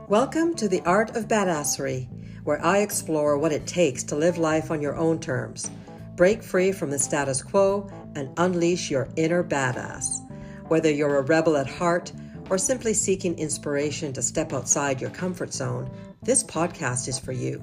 Welcome to the Art of Badassery, where I explore what it takes to live life on your own terms, break free from the status quo, and unleash your inner badass. Whether you're a rebel at heart or simply seeking inspiration to step outside your comfort zone, this podcast is for you.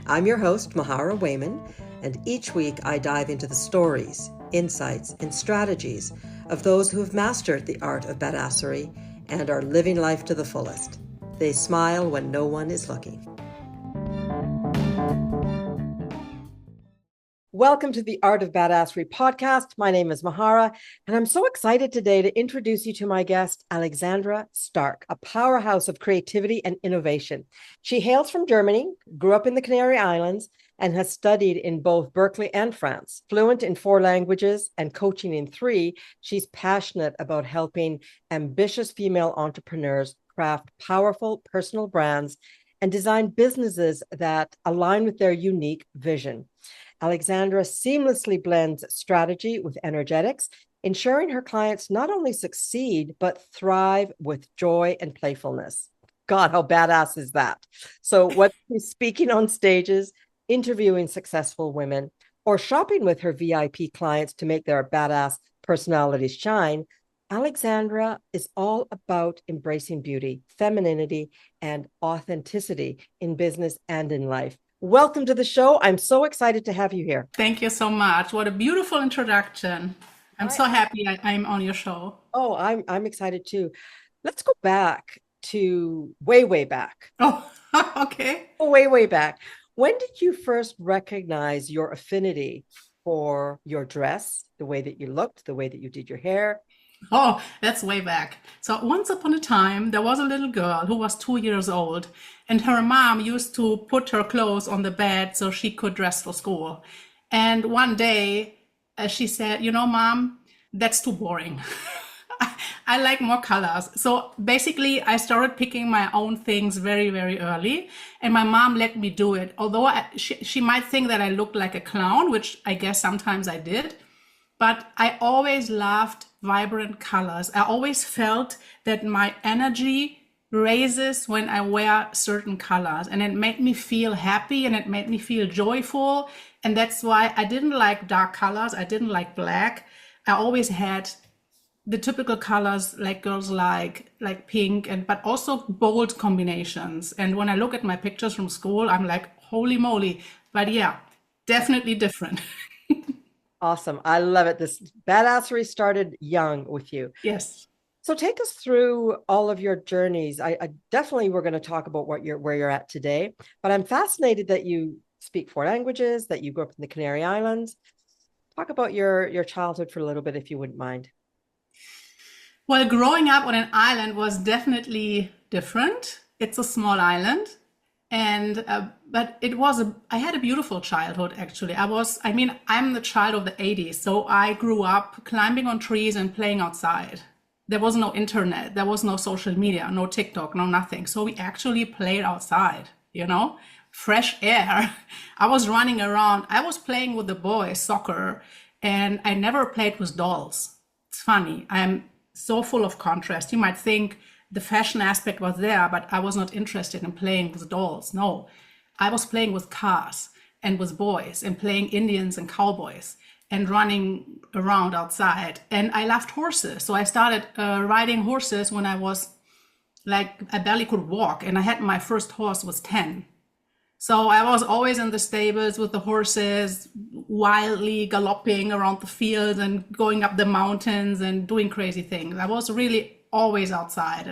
I'm your host, Mahara Wayman, and each week I dive into the stories, insights, and strategies of those who have mastered the art of badassery and are living life to the fullest. They smile when no one is looking. Welcome to the Art of Badassery podcast. My name is Mahara, and I'm so excited today to introduce you to my guest, Alexandra Stark, a powerhouse of creativity and innovation. She hails from Germany, grew up in the Canary Islands, and has studied in both Berkeley and France. Fluent in 4 languages and coaching in 3, she's passionate about helping ambitious female entrepreneurs craft powerful personal brands and design businesses that align with their unique vision. Alexandra seamlessly blends strategy with energetics, ensuring her clients not only succeed, but thrive with joy and playfulness. God, how badass is that? So whether she's speaking on stages, interviewing successful women, or shopping with her VIP clients to make their badass personalities shine, Alexandra is all about embracing beauty, femininity, and authenticity in business and in life. Welcome to the show. I'm so excited to have you here. Thank you so much. What a beautiful introduction. I'm so happy I'm on your show. Oh, I'm excited too. Let's go back to way back. Oh, okay. Way back. When did you first recognize your affinity for your dress, the way that you looked, the way that you did your hair? Oh, that's way back. So once upon a time, there was a little girl who was 2 years old, and her mom used to put her clothes on the bed so she could dress for school. And one day she said, Mom, that's too boring. I like more colors. So basically, I started picking my own things very early, and my mom let me do it. Although she might think that I looked like a clown, which I guess sometimes I did. But I always loved vibrant colors. I always felt that my energy raises when I wear certain colors, and it made me feel happy and it made me feel joyful. And that's why I didn't like dark colors. I didn't like black. I always had the typical colors like girls like pink, but also bold combinations. And when I look at my pictures from school, I'm like, holy moly. But yeah, definitely different. Awesome. I love it. This badassery started young with you. Yes. So take us through all of your journeys. I definitely we're going to talk about where you're at today, but I'm fascinated that you speak 4 languages, that you grew up in the Canary Islands. Talk about your childhood for a little bit, if you wouldn't mind. Well, growing up on an island was definitely different. It's a small island. And but I had a beautiful childhood, actually. I'm the child of the 80s, so I grew up climbing on trees and playing outside. There was no internet, there was no social media, no TikTok, no nothing. So we actually played outside, fresh air. I was running around, I was playing with the boys, soccer, and I never played with dolls. It's funny, I'm so full of contrast. You might think the fashion aspect was there, but I was not interested in playing with dolls. No, I was playing with cars and with boys and playing Indians and cowboys and running around outside. And I loved horses. So I started riding horses when I was I barely could walk. And I had my first horse was 10. So I was always in the stables with the horses, wildly galloping around the fields and going up the mountains and doing crazy things. I was really always outside,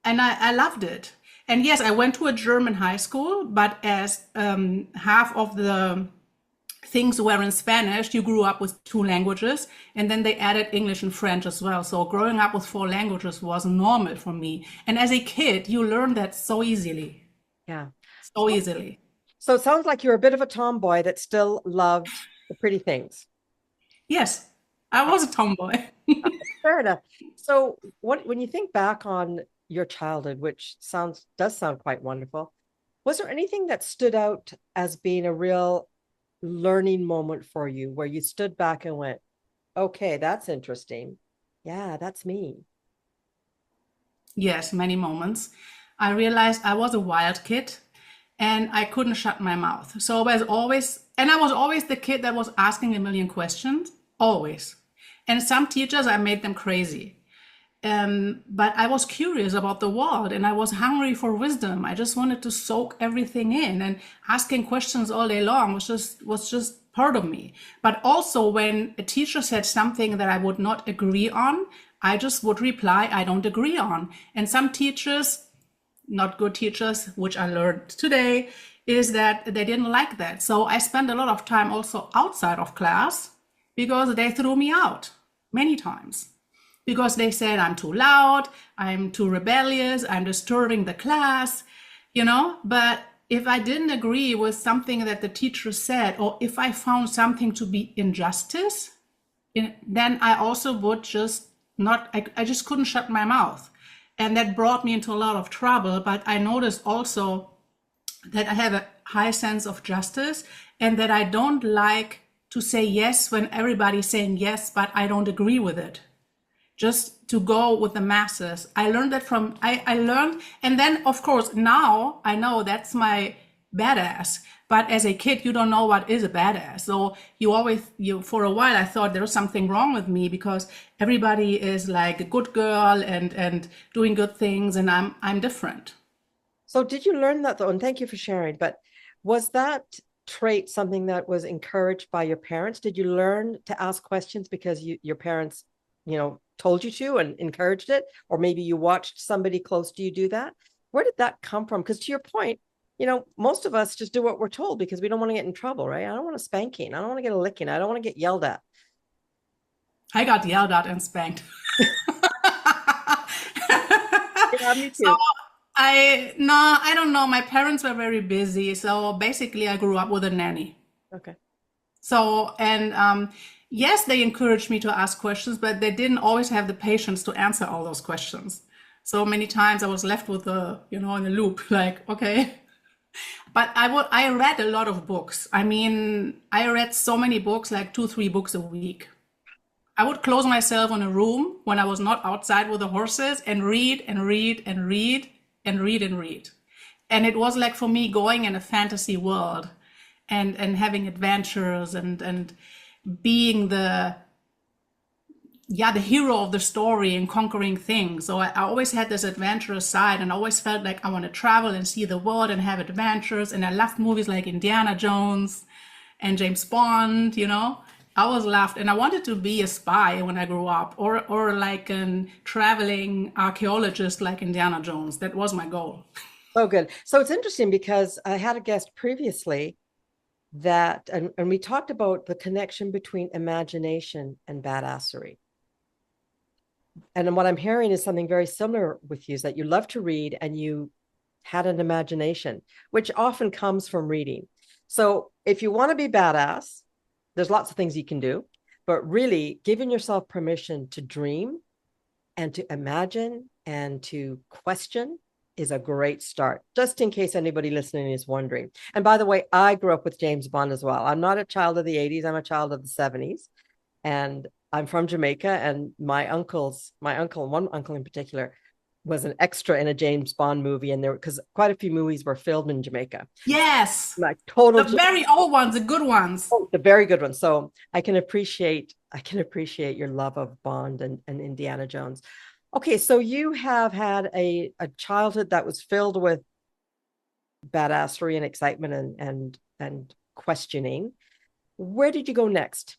and I loved it. And yes, I went to a German high school, but as half of the things were in Spanish, you grew up with 2 languages, and then they added English and French as well. So growing up with 4 languages was normal for me. And as a kid, you learn that so easily. Yeah. So easily. So it sounds like you're a bit of a tomboy that still loved the pretty things. Yes, I was a tomboy. Fair enough. So when you think back on your childhood, which does sound quite wonderful, was there anything that stood out as being a real learning moment for you where you stood back and went, okay, that's interesting. Yeah, that's me. Yes, many moments. I realized I was a wild kid and I couldn't shut my mouth. So I was always the kid that was asking a million questions, always. And some teachers, I made them crazy. But I was curious about the world and I was hungry for wisdom. I just wanted to soak everything in, and asking questions all day long was just part of me. But also when a teacher said something that I would not agree on, I just would reply, I don't agree on. And some teachers, not good teachers, which I learned today, is that they didn't like that. So I spent a lot of time also outside of class because they threw me out many times. Because they said I'm too loud, I'm too rebellious, I'm disturbing the class, But if I didn't agree with something that the teacher said, or if I found something to be injustice, then I also would just not, I just couldn't shut my mouth. And that brought me into a lot of trouble. But I noticed also that I have a high sense of justice and that I don't like to say yes when everybody's saying yes, but I don't agree with it. Just to go with the masses. I learned that I learned, and then of course now I know that's my badass. But as a kid, you don't know what is a badass. So for a while I thought there was something wrong with me because everybody is like a good girl and doing good things, and I'm different. So did you learn that though? And thank you for sharing. But was that trait something that was encouraged by your parents? Did you learn to ask questions because your parents told you to and encouraged it? Or maybe you watched somebody close to you do that? Where did that come from? Because to your point, most of us just do what we're told because we don't want to get in trouble, right? I don't want a spanking. I don't want to get a licking. I don't want to get yelled at. I got yelled at and spanked. Yeah, me too. So I don't know. My parents were very busy. So basically I grew up with a nanny. Okay. So, and yes, they encouraged me to ask questions, but they didn't always have the patience to answer all those questions. So many times I was left with in a loop, like, okay. But I read a lot of books. I mean, I read so many books, like 2-3 books a week. I would close myself in a room when I was not outside with the horses and read and read and read and read and read. And it was like for me going in a fantasy world and having adventures and being the hero of the story and conquering things. So I always had this adventurous side and always felt like I want to travel and see the world and have adventures. And I loved movies like Indiana Jones and James Bond, I always laughed, and I wanted to be a spy when I grew up, or like a traveling archaeologist like Indiana Jones. That was my goal. Oh, good. So it's interesting because I had a guest previously that, and we talked about the connection between imagination and badassery. And what I'm hearing is something very similar with you, is that you love to read and you had an imagination, which often comes from reading. So if you want to be badass, there's lots of things you can do, but really giving yourself permission to dream and to imagine and to question is a great start, just in case anybody listening is wondering. And by the way, I grew up with James Bond as well. I'm not a child of the 80s. I'm a child of the 70s. And I'm from Jamaica. And one uncle in particular, was an extra in a James Bond movie. And because quite a few movies were filmed in Jamaica. Yes. Like total. The very old ones, the good ones. Oh, the very good ones. So I can appreciate your love of Bond and Indiana Jones. Okay, so you have had a childhood that was filled with badassery and excitement and questioning. Where did you go next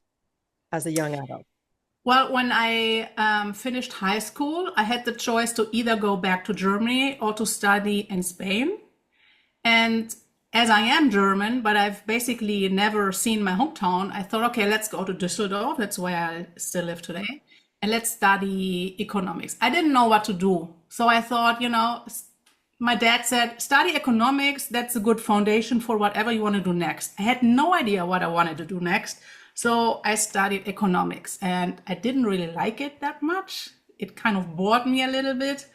as a young adult? Well, when I finished high school, I had the choice to either go back to Germany or to study in Spain. And as I am German, but I've basically never seen my hometown, I thought, okay, let's go to Düsseldorf. That's where I still live today. And let's study economics. I didn't know what to do. So I thought, my dad said, study economics. That's a good foundation for whatever you want to do next. I had no idea what I wanted to do next. So I studied economics and I didn't really like it that much. It kind of bored me a little bit.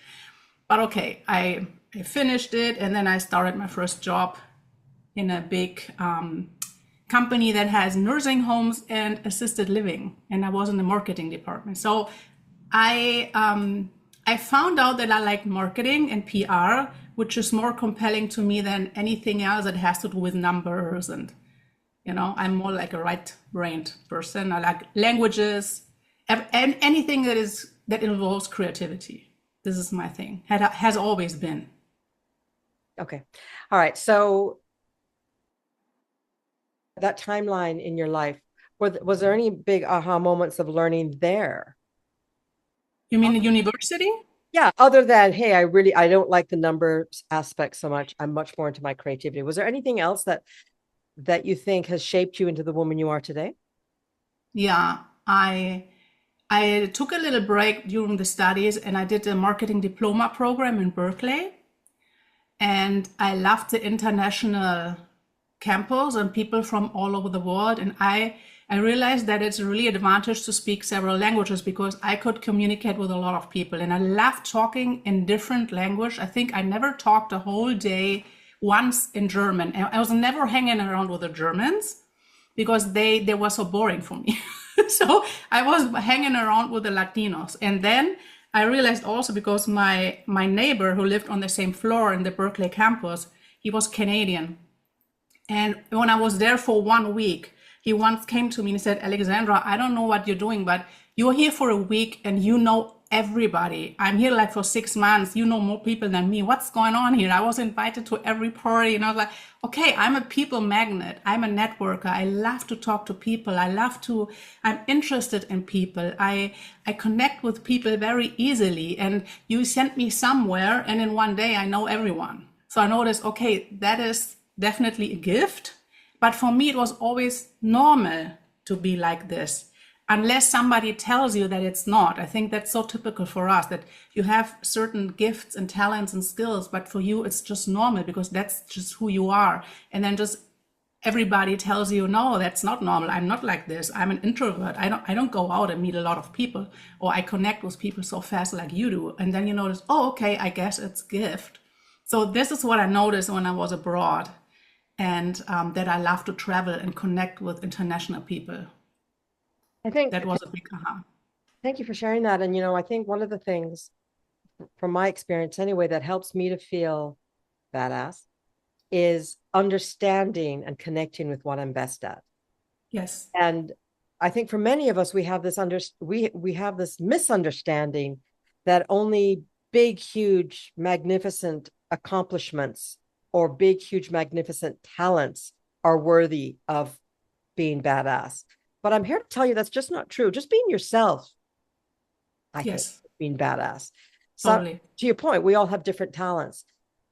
But okay, I finished it and then I started my first job in a big company that has nursing homes and assisted living, and I was in the marketing department. So I found out that I liked marketing and PR, which is more compelling to me than anything else that has to do with numbers. And, I'm more like a right-brained person. I like languages and anything that involves creativity. This is my thing. Has always been. Okay. All right. So that timeline in your life, was there any big aha moments of learning there? You mean university? Yeah, other than, hey, I don't like the numbers aspect so much. I'm much more into my creativity. Was there anything else that you think has shaped you into the woman you are today? Yeah, I took a little break during the studies and I did a marketing diploma program in Berkeley. And I loved the international campus and people from all over the world. And I realized that it's really an advantage to speak several languages because I could communicate with a lot of people. And I loved talking in different language. I think I never talked a whole day once in German. And I was never hanging around with the Germans because they were so boring for me. So I was hanging around with the Latinos. And then I realized also because my neighbor who lived on the same floor in the Berkeley campus, he was Canadian. And when I was there for 1 week, he once came to me and said, Alexandra, I don't know what you're doing, but you're here for a week and you know everybody. I'm here like for 6 months. You know more people than me. What's going on here? I was invited to every party and I was like, okay, I'm a people magnet. I'm a networker. I love to talk to people. I'm interested in people. I connect with people very easily. And you sent me somewhere and in one day I know everyone. So I noticed, okay, that is definitely a gift. But for me, it was always normal to be like this. Unless somebody tells you that it's not. I think that's so typical for us, that you have certain gifts and talents and skills, but for you it's just normal because that's just who you are. And then just everybody tells you, no, that's not normal. I'm not like this. I'm an introvert. I don't go out and meet a lot of people, or I connect with people so fast like you do. And then you notice, oh, okay, I guess it's gift. So this is what I noticed when I was abroad, and that I love to travel and connect with international people. I think That was a big aha. Thank you for sharing that. And, I think one of the things from my experience anyway, that helps me to feel badass is understanding and connecting with what I'm best at. Yes. And I think for many of us, we have this we have this misunderstanding that only big, huge, magnificent accomplishments or big, huge, magnificent talents are worthy of being badass. But I'm here to tell you that's just not true. Just being yourself, I think, being badass. So, totally. To your point, we all have different talents.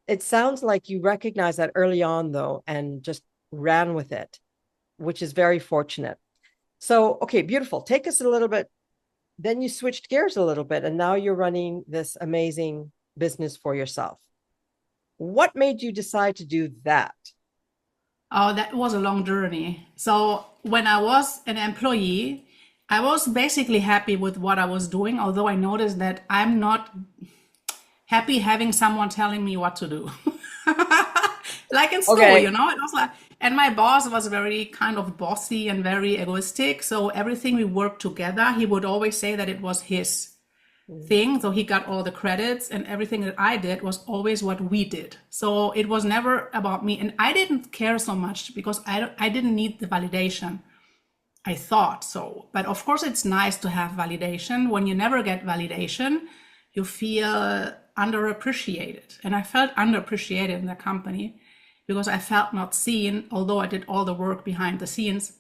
It sounds like you recognize that early on, though, and just ran with it, which is very fortunate. So, okay, beautiful. Take us a little bit. Then you switched gears a little bit, and now you're running this amazing business for yourself. What made you decide to do that? Oh, that was a long journey. So when I was an employee, I was basically happy with what I was doing, although I noticed that I'm not happy having someone telling me what to do. Like in school, Okay. it was like, and my boss was very kind of bossy and very egoistic. So everything we worked together, he would always say that it was his thing. So he got all the credits, and everything that I did was always what we did. So it was never about me. And I didn't care so much because I didn't need the validation. I thought so. But of course, it's nice to have validation. When you never get validation, you feel underappreciated. And I felt underappreciated in the company because I felt not seen, although I did all the work behind the scenes.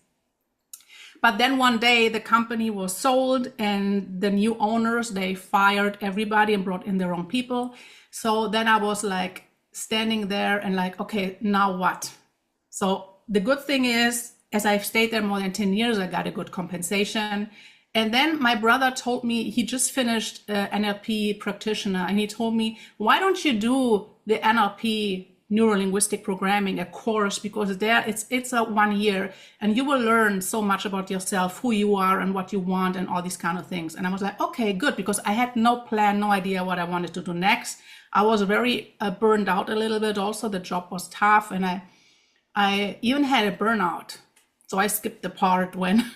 But then one day the company was sold and the new owners, they fired everybody and brought in their own people. So then I was like standing there and like, okay, now what? So the good thing is, as I've stayed there more than 10 years, I got a good compensation. And then my brother told me, he just finished NLP practitioner, and he told me, why don't you do the NLP neuro-linguistic programming, a course, because there it's a 1 year and you will learn so much about yourself, who you are and what you want and all these kind of things. And I was like, okay, good, because I had no plan, no idea what I wanted to do next. I was very burned out a little bit also. The job was tough, and I even had a burnout. So I skipped the part when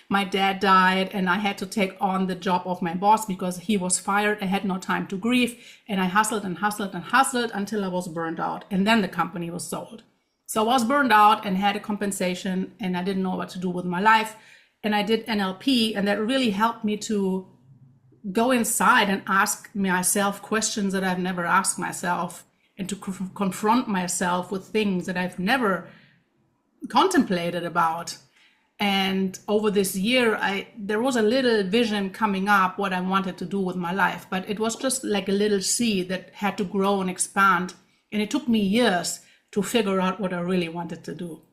My dad died, and I had to take on the job of my boss because he was fired. I had no time to grieve, and I hustled and hustled and hustled until I was burned out. And then the company was sold. So I was burned out and had a compensation, and I didn't know what to do with my life. And I did NLP, and that really helped me to go inside and ask myself questions that I've never asked myself, and to confront myself with things that I've never contemplated about. And over this year, there was a little vision coming up what I wanted to do with my life, but it was just like a little seed that had to grow and expand. And it took me years to figure out what I really wanted to do.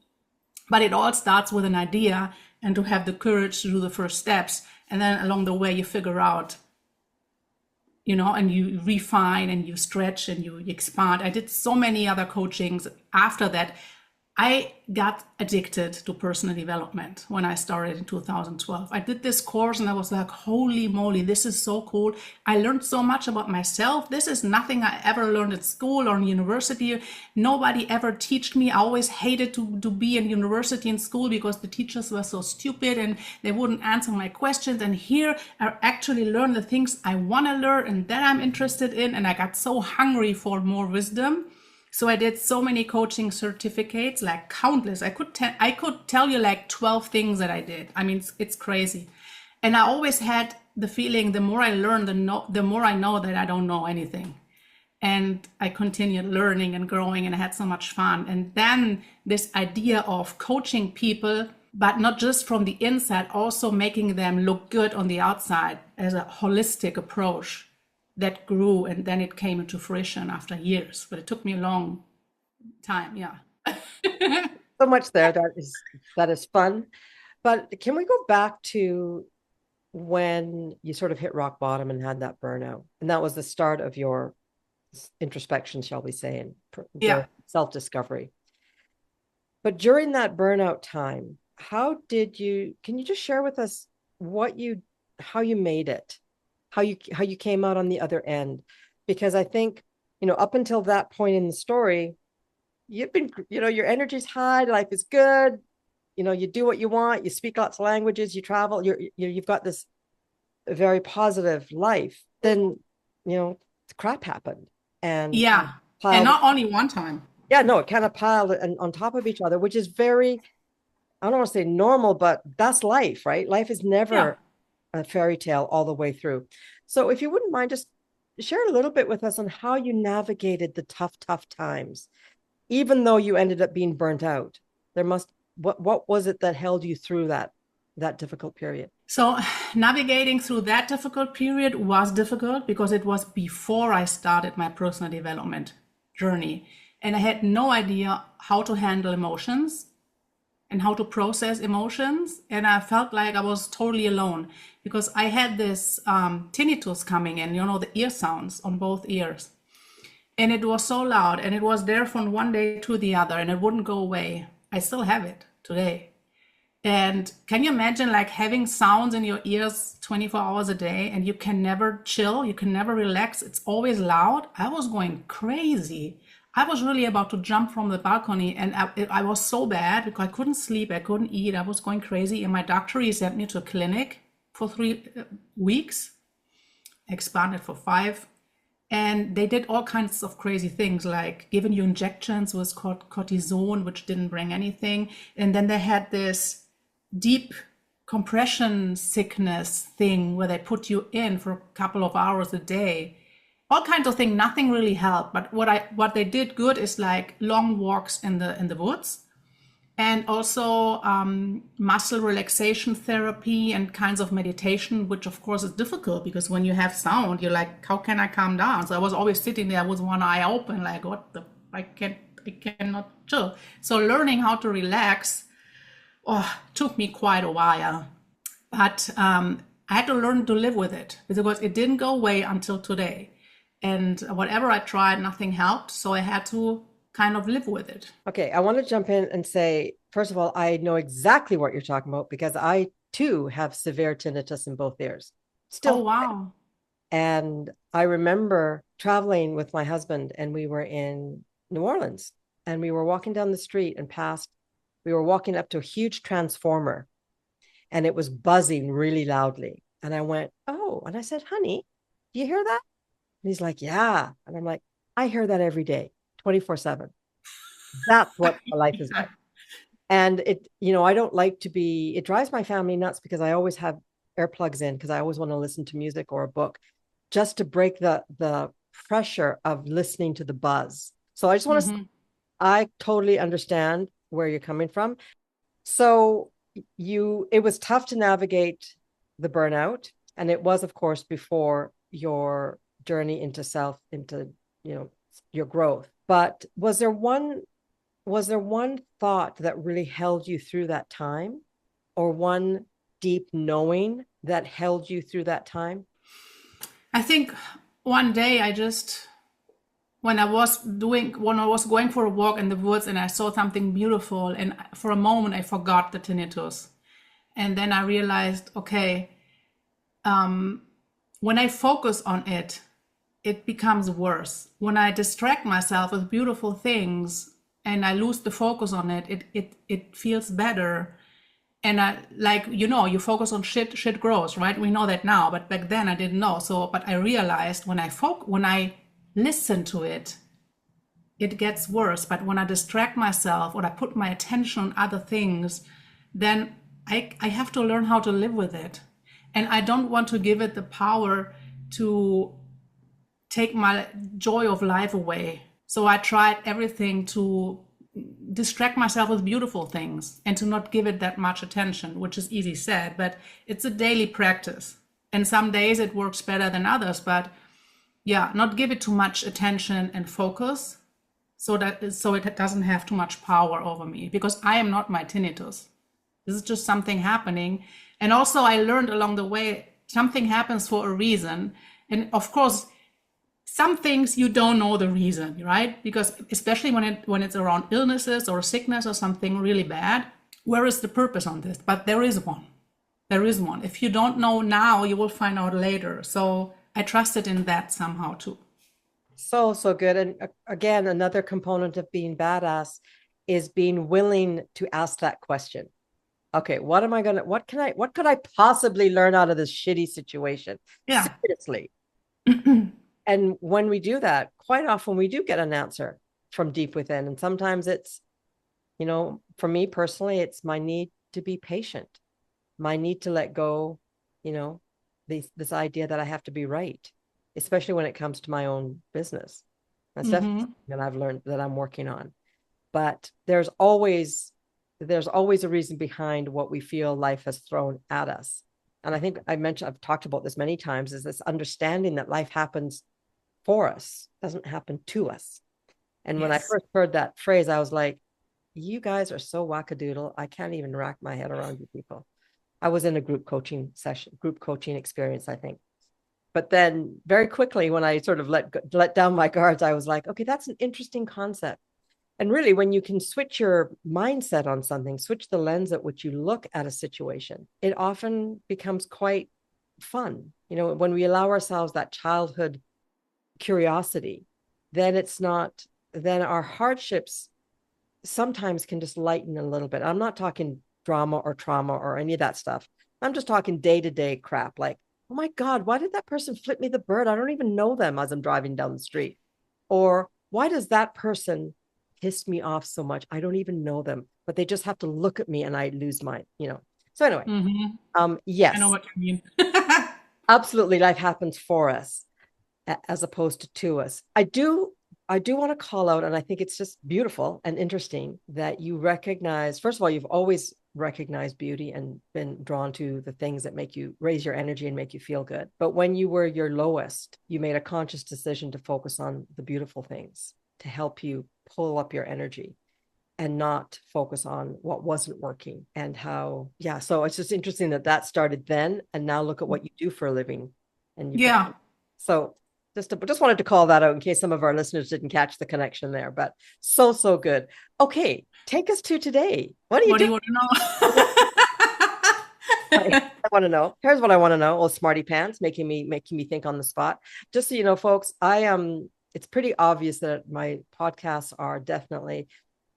But it all starts with an idea, and to have the courage to do the first steps. And then along the way, you figure out, and you refine and you stretch and you expand. I did so many other coachings after that. I got addicted to personal development when I started in 2012. I did this course and I was like, holy moly, this is so cool. I learned so much about myself. This is nothing I ever learned at school or in university. Nobody ever taught me. I always hated to be in university and school because the teachers were so stupid and they wouldn't answer my questions. And here I actually learned the things I want to learn and that I'm interested in. And I got so hungry for more wisdom. So I did so many coaching certificates, like countless. I could tell you like 12 things that I did. I mean, it's crazy. And I always had the feeling the more I learn, the more I know that I don't know anything. And I continued learning and growing, and I had so much fun. And then this idea of coaching people, but not just from the inside, also making them look good on the outside as a holistic approach, that grew, and then it came into fruition after years, but it took me a long time. Yeah. So much there that is fun. But can we go back to when you sort of hit rock bottom and had that burnout? And that was the start of your introspection, shall we say, and Yeah. self-discovery. But during that burnout time, can you just share with us how you made it? How you came out on the other end? Because I think, up until that point in the story, you've been, your energy's high, life is good, you do what you want, you speak lots of languages, you travel, you've got this very positive life. Then, crap happened. And Yeah. And not only one time. Yeah, no, it kind of piled on top of each other, which is very, I don't want to say normal, but that's life, right? Life is never a fairy tale all the way through. So if you wouldn't mind, just share a little bit with us on how you navigated the tough times, even though you ended up being burnt out. What was it that held you through that difficult period? So navigating through that difficult period was difficult because it was before I started my personal development journey. And I had no idea how to handle emotions and how to process emotions. And I felt like I was totally alone because I had this tinnitus coming in, the ear sounds on both ears. And it was so loud, and it was there from one day to the other, and it wouldn't go away. I still have it today. And can you imagine like having sounds in your ears 24 hours a day, and you can never chill, you can never relax, it's always loud? I was going crazy. I was really about to jump from the balcony, and I was so bad because I couldn't sleep, I couldn't eat, I was going crazy. And my doctor, he sent me to a clinic for 3 weeks, expanded for 5. And they did all kinds of crazy things, like giving you injections with cortisone, which didn't bring anything. And then they had this deep compression sickness thing where they put you in for a couple of hours a day. All kinds of things, nothing really helped. But what they did good is like long walks in the woods, and also muscle relaxation therapy and kinds of meditation, which of course is difficult because when you have sound, you're like, how can I calm down? So I was always sitting there with one eye open, like, I cannot chill. So learning how to relax took me quite a while. But I had to learn to live with it because it didn't go away until today. And whatever I tried, nothing helped. So I had to kind of live with it. Okay, I want to jump in and say, first of all, I know exactly what you're talking about because I too have severe tinnitus in both ears. Still. Oh, wow. And I remember traveling with my husband, and we were in New Orleans, and we were walking down the street and we were walking up to a huge transformer. and it was buzzing really loudly. And I went, oh, and I said, honey, do you hear that? And he's like, yeah. And I'm like, I hear that every day, 24/7. That's what my life is like. And it, I don't like to be, it drives my family nuts because I always have earplugs in because I always want to listen to music or a book just to break the pressure of listening to the buzz. So I just want to, I totally understand where you're coming from. So it was tough to navigate the burnout. And it was, of course, before your journey into your growth. But was there one thought that really held you through that time, or one deep knowing that held you through that time? I think one day when I was going for a walk in the woods and I saw something beautiful, and for a moment I forgot the tinnitus. And then I realized, okay, when I focus on it, it becomes worse. When I distract myself with beautiful things and I lose the focus on it, it feels better. And you focus on shit grows, right? We know that now, but back then I didn't know. So, but I realized when I listen to it, it gets worse. But when I distract myself or I put my attention on other things, then I have to learn how to live with it. And I don't want to give it the power to take my joy of life away. So I tried everything to distract myself with beautiful things and to not give it that much attention, which is easy said, but it's a daily practice. And some days it works better than others, but yeah, not give it too much attention and focus so it doesn't have too much power over me, because I am not my tinnitus. This is just something happening. And also I learned along the way, something happens for a reason. And of course, some things you don't know the reason, right? Because especially when it's around illnesses or sickness or something really bad, where is the purpose on this? But there is one. There is one. If you don't know now, you will find out later. So I trusted in that somehow too. So good. And again, another component of being badass is being willing to ask that question. Okay, what could I possibly learn out of this shitty situation? Yeah. Seriously. And when we do that, quite often we do get an answer from deep within. And sometimes it's, for me personally, it's my need to be patient, my need to let go, this idea that I have to be right, especially when it comes to my own business. That's definitely something that I've learned that I'm working on. But there's always a reason behind what we feel life has thrown at us. And I think I've talked about this many times, is this understanding that life happens for us, doesn't happen to us. And when I first heard that phrase, I was like, you guys are so wackadoodle. I can't even rack my head around you people. I was in a group coaching experience, I think. But then very quickly, when I sort of let down my guards, I was like, okay, that's an interesting concept. And really, when you can switch your mindset on something, switch the lens at which you look at a situation, it often becomes quite fun. When we allow ourselves that childhood curiosity, then our hardships sometimes can just lighten a little bit. I'm not talking drama or trauma or any of that stuff. I'm just talking day-to-day crap, like, oh my God, why did that person flip me the bird? I don't even know them as I'm driving down the street. Or why does that person piss me off so much? I don't even know them, but they just have to look at me and I lose my. So anyway, yes. I know what you mean. Absolutely, life happens for us as opposed to us. I do want to call out, and I think it's just beautiful and interesting that you recognize, first of all, you've always recognized beauty and been drawn to the things that make you raise your energy and make you feel good. But when you were your lowest, you made a conscious decision to focus on the beautiful things to help you pull up your energy and not focus on what wasn't working and how, so it's just interesting that started then. And now look at what you do for a living. And so just wanted to call that out in case some of our listeners didn't catch the connection there, but so good. Okay, take us to today. What do you want to know? I want to know. Here's what I want to know. Well, smarty pants, making me think on the spot. Just so you know, folks, it's pretty obvious that my podcasts are definitely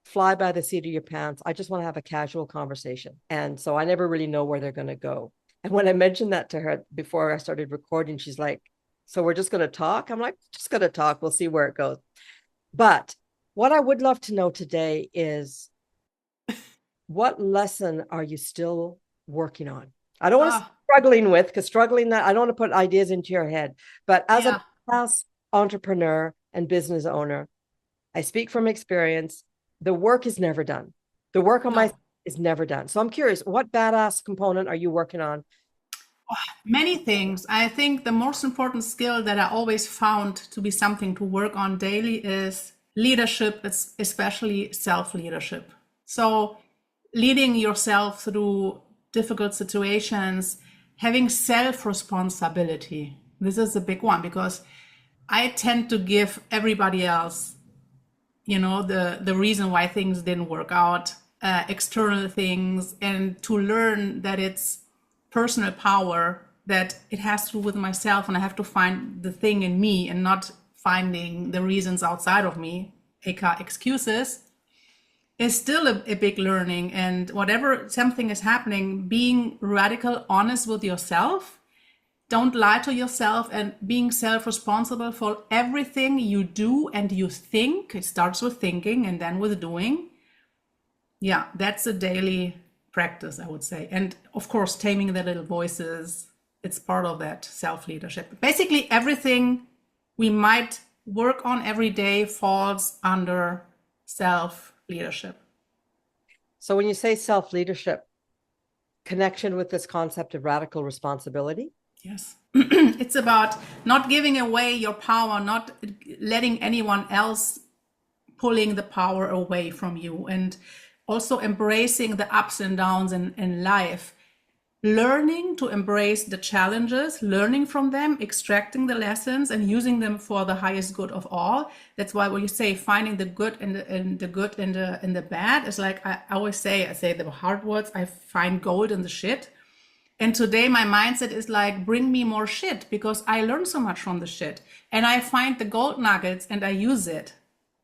fly by the seat of your pants. I just want to have a casual conversation. And so I never really know where they're going to go. And when I mentioned that to her before I started recording, she's like, so we're just going to talk? I'm like, just going to talk. We'll see where it goes. But what I would love to know today is, what lesson are you still working on? I don't want to struggling with, because struggling, that I don't want to put ideas into your head. But as a past entrepreneur and business owner, I speak from experience. The work is never done. The work on my is never done. So I'm curious, what badass component are you working on? Many things. I think the most important skill that I always found to be something to work on daily is leadership, especially self-leadership. So leading yourself through difficult situations, having self-responsibility. This is a big one, because I tend to give everybody else, the reason why things didn't work out, external things, and to learn that it's personal power, that it has to do with myself, and I have to find the thing in me and not finding the reasons outside of me, aka excuses, is still a big learning. And whatever something is happening, being radical honest with yourself, don't lie to yourself, and being self-responsible for everything you do and you think. It starts with thinking and then with doing. Yeah, that's a daily practice, I would say. And of course, taming the little voices, it's part of that self-leadership. Basically, everything we might work on every day falls under self-leadership. So when you say self-leadership, connection with this concept of radical responsibility? Yes. It's about not giving away your power, not letting anyone else pulling the power away from you, and also embracing the ups and downs in life, learning to embrace the challenges, learning from them, extracting the lessons and using them for the highest good of all. That's why when you say finding the good in the good in the bad, it's like I always say, the hard words, I find gold in the shit. And today my mindset is like, bring me more shit, because I learn so much from the shit, and I find the gold nuggets and I use it.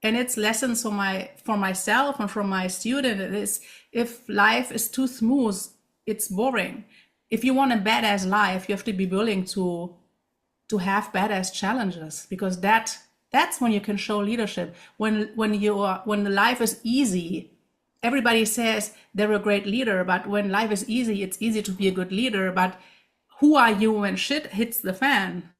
And it's lessons for myself and for my student. It is, if life is too smooth, it's boring. If you want a badass life, you have to be willing to have badass challenges, because that's when you can show leadership. When the life is easy, everybody says they're a great leader, but when life is easy, it's easy to be a good leader. But who are you when shit hits the fan?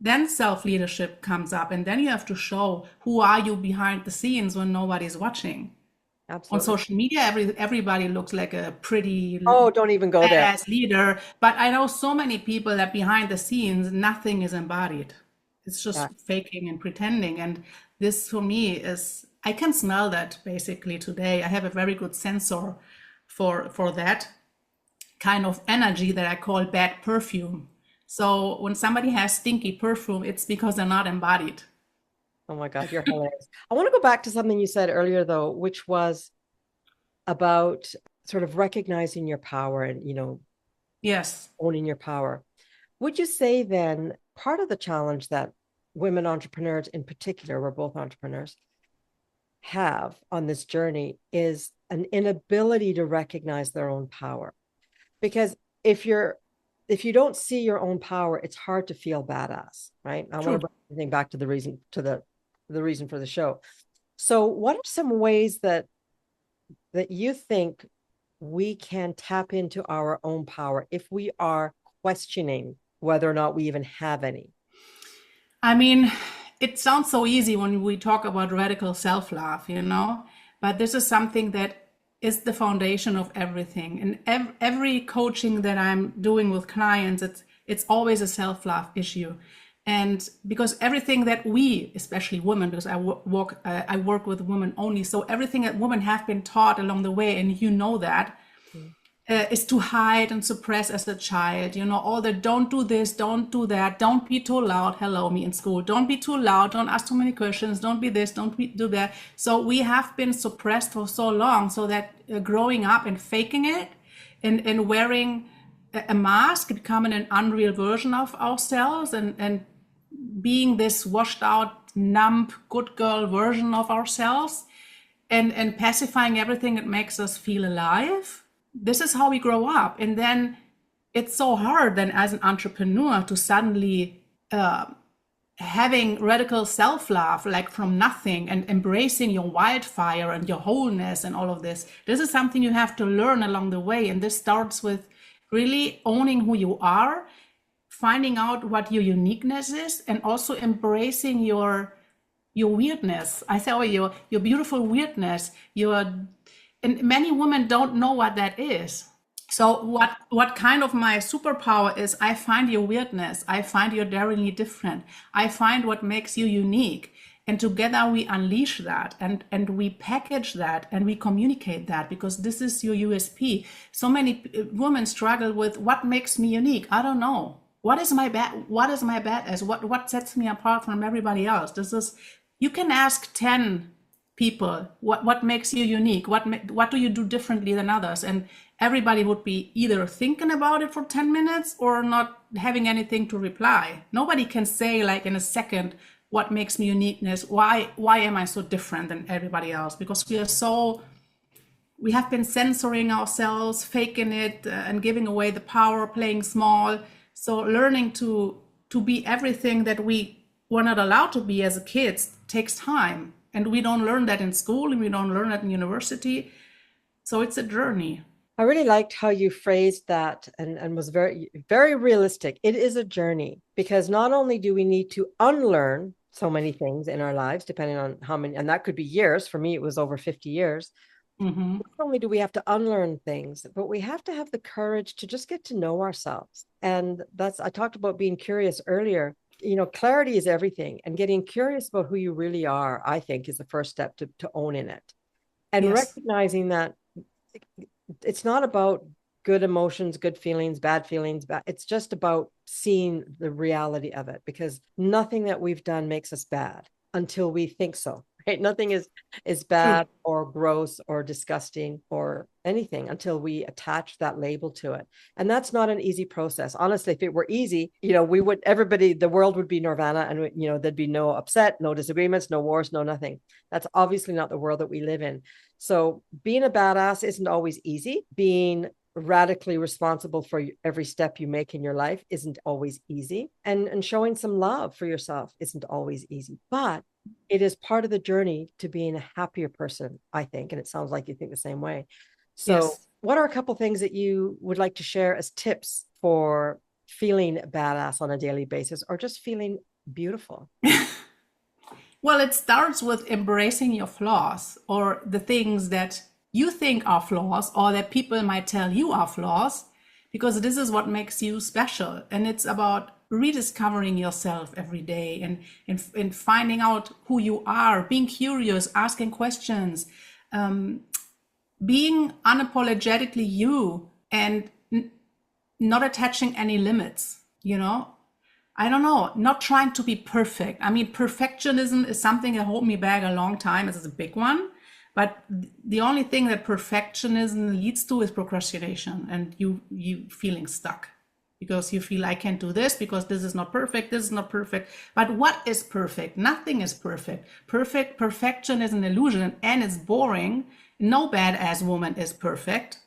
Then self-leadership comes up, and then you have to show who are you behind the scenes when nobody's watching. Absolutely. On social media, everybody looks like a pretty don't even go there leader, but I know so many people that behind the scenes nothing is embodied. It's just faking and pretending. And this for me is, I can smell that basically today. I have a very good sensor for that kind of energy that I call bad perfume. So when somebody has stinky perfume, it's because they're not embodied. Oh my God, you're hilarious. I want to go back to something you said earlier, though, which was about sort of recognizing your power and, yes, owning your power. Would you say then part of the challenge that women entrepreneurs in particular, we're both entrepreneurs, have on this journey is an inability to recognize their own power? Because if you don't see your own power, it's hard to feel badass, right? I want to bring everything back to the reason for the show. So what are some ways that you think we can tap into our own power if we are questioning whether or not we even have any? I mean, it sounds so easy when we talk about radical self-love, but this is something that is the foundation of everything. And every coaching that I'm doing with clients, it's always a self-love issue. And because everything that we, especially women, because I work with women only, so everything that women have been taught along the way, and that, is to hide and suppress as a child, all the don't do this, don't do that, don't be too loud, hello, me in school, don't be too loud, don't ask too many questions, don't be this, do that. So we have been suppressed for so long, so that growing up and faking it and wearing a mask, becoming an unreal version of ourselves, and being this washed out, numb, good girl version of ourselves, and pacifying everything that makes us feel alive. This is how we grow up. And then it's so hard then as an entrepreneur to suddenly having radical self-love, like from nothing, and embracing your wildfire and your wholeness and all of this. This is something you have to learn along the way. And this starts with really owning who you are, finding out what your uniqueness is, and also embracing your weirdness. I say, oh, your beautiful weirdness. And many women don't know what that is. So what kind of my superpower is, I find your weirdness. I find you're daringly different. I find what makes you unique. And together we unleash that and we package that and we communicate that, because this is your USP. So many women struggle with what makes me unique. I don't know. What is my badass? What sets me apart from everybody else? You can ask 10 people what makes you unique, what do you do differently than others, and everybody would be either thinking about it for 10 minutes or not having anything to reply. Nobody can say like in a second what makes me uniqueness, why am I so different than everybody else, because we have been censoring ourselves, faking it, and giving away the power, playing small. So learning to be everything that we were not allowed to be as a kids takes time. And we don't learn that in school, and we don't learn that in university. So it's a journey. I really liked how you phrased that and was very, very realistic. It is a journey, because not only do we need to unlearn so many things in our lives, depending on how many, and that could be years. For me, it was over 50 years. Mm-hmm. Not only do we have to unlearn things, but we have to have the courage to just get to know ourselves. And I talked about being curious earlier. Clarity is everything, and getting curious about who you really are, I think, is the first step to owning it. And Yes. recognizing that it's not about good emotions, good feelings, bad feelings. It's just about seeing the reality of it, because nothing that we've done makes us bad until we think so. Right? Nothing is bad or gross or disgusting or anything until we attach that label to it. And that's not an easy process. Honestly, if it were easy, the world would be nirvana, and there'd be no upset, no disagreements, no wars, no nothing. That's obviously not the world that we live in. So being a badass isn't always easy. Being radically responsible for every step you make in your life isn't always easy. And showing some love for yourself isn't always easy. But it is part of the journey to being a happier person, I think. And it sounds like you think the same way. So Yes. What are a couple of things that you would like to share as tips for feeling badass on a daily basis, or just feeling beautiful? Well, it starts with embracing your flaws, or the things that you think are flaws, or that people might tell you are flaws, because this is what makes you special. And it's about rediscovering yourself every day and finding out who you are, being curious, asking questions, being unapologetically you, and not attaching any limits, I don't know, not trying to be perfect. I mean, perfectionism is something that hold me back a long time. It's a big one. But the only thing that perfectionism leads to is procrastination, and you feeling stuck because you feel, I can't do this because this is not perfect. This is not perfect. But what is perfect? Nothing is perfect. Perfection is an illusion, and it's boring. No badass woman is perfect.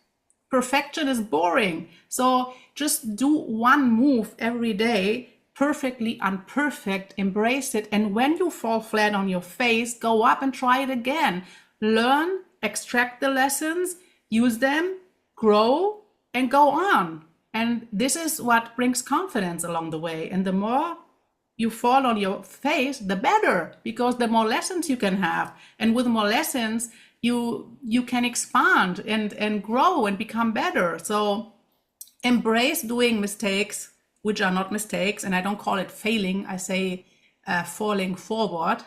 Perfection is boring. So just do one move every day, perfectly imperfect, embrace it. And when you fall flat on your face, go up and try it again. Learn, extract the lessons, use them, grow, and go on. And this is what brings confidence along the way. And the more you fall on your face, the better, because the more lessons you can have. And with more lessons, you can expand and grow and become better. So embrace doing mistakes, which are not mistakes. And I don't call it failing. I say falling forward.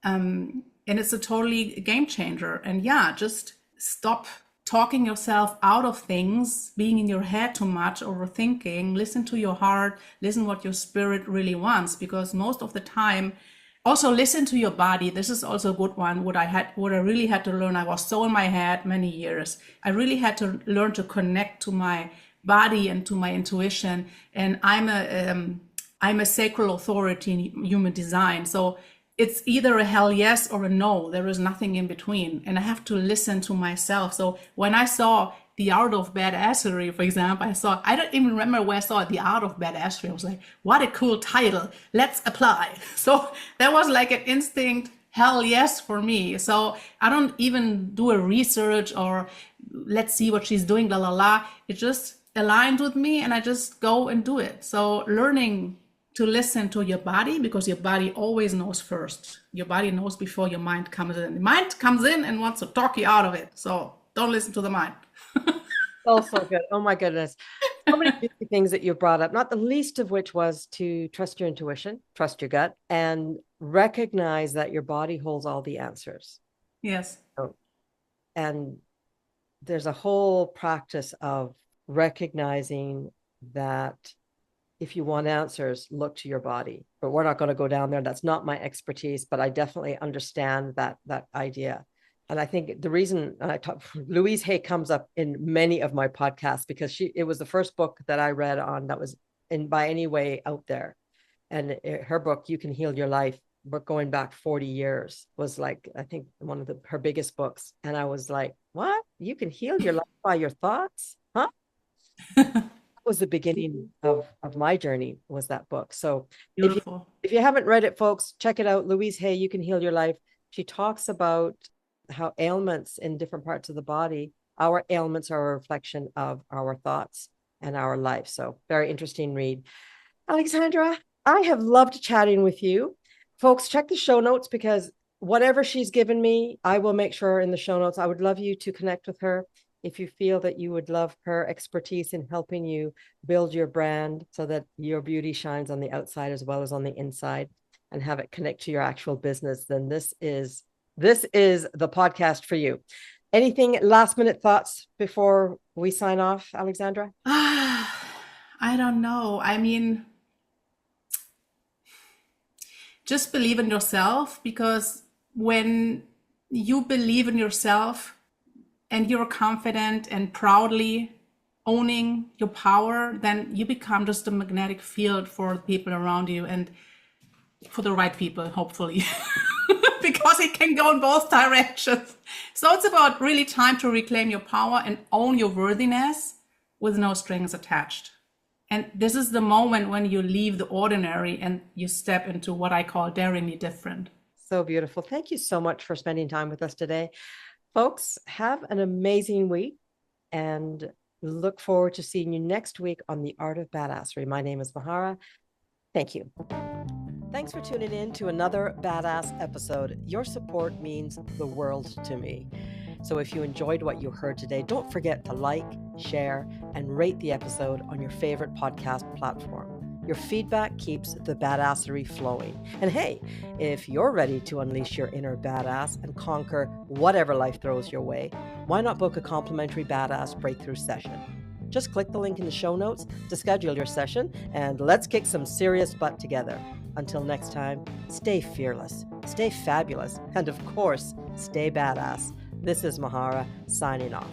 And it's a totally game changer. And yeah, just stop talking yourself out of things, being in your head too much, overthinking. Listen to your heart, listen what your spirit really wants, because most of the time, also listen to your body. This is also a good one. What I really had to learn, I was so in my head many years. I really had to learn to connect to my body and to my intuition. And I'm a sacral authority in human design. So it's either a hell yes or a no. There is nothing in between. And I have to listen to myself. So when I saw The Art of Badassery, for example, I don't even remember where I saw it, The Art of Badassery. I was like, what a cool title. Let's apply. So that was like an instinct hell yes for me. So I don't even do a research or let's see what she's doing, la la la. It just aligned with me and I just go and do it. So learning to listen to your body, because your body always knows first. Your body knows before your mind comes in. The mind comes in and wants to talk you out of it. So don't listen to the mind. Oh, so good. Oh my goodness. So many things that you brought up, not the least of which was to trust your intuition, trust your gut, and recognize that your body holds all the answers. Yes. And there's a whole practice of recognizing that if you want answers, look to your body. But we're not going to go down there. That's not my expertise, but I definitely understand that idea. And I think the reason Louise Hay comes up in many of my podcasts because it was the first book that I read on that was by any way out there. And her book, You Can Heal Your Life, but going back 40 years was like, I think one of her biggest books. And I was like, what? You can heal your life by your thoughts? Huh? Was the beginning of my journey, was that book. So beautiful. If you haven't read it, folks, check it out. Louise Hay, You Can Heal Your Life. She talks about how ailments in different parts of the body, our ailments are a reflection of our thoughts and our life. So very interesting read. Alexandra, I have loved chatting with you. Folks, check the show notes because whatever she's given me, I will make sure in the show notes. I would love you to connect with her if you feel that you would love her expertise in helping you build your brand so that your beauty shines on the outside as well as on the inside and have it connect to your actual business, then this is the podcast for you. Anything last minute thoughts before we sign off, Alexandra? I don't know. I mean, just believe in yourself, because when you believe in yourself and you're confident and proudly owning your power, then you become just a magnetic field for people around you and for the right people, hopefully, because it can go in both directions. So it's about really time to reclaim your power and own your worthiness with no strings attached. And this is the moment when you leave the ordinary and you step into what I call daringly different. So beautiful. Thank you so much for spending time with us today. Folks, have an amazing week and look forward to seeing you next week on The Art of Badassery. My name is Mahara. Thank you. Thanks for tuning in to another badass episode. Your support means the world to me. So if you enjoyed what you heard today, don't forget to like, share, and rate the episode on your favorite podcast platform. Your feedback keeps the badassery flowing. And hey, if you're ready to unleash your inner badass and conquer whatever life throws your way, why not book a complimentary badass breakthrough session? Just click the link in the show notes to schedule your session, and let's kick some serious butt together. Until next time, stay fearless, stay fabulous, and of course, stay badass. This is Mahara signing off.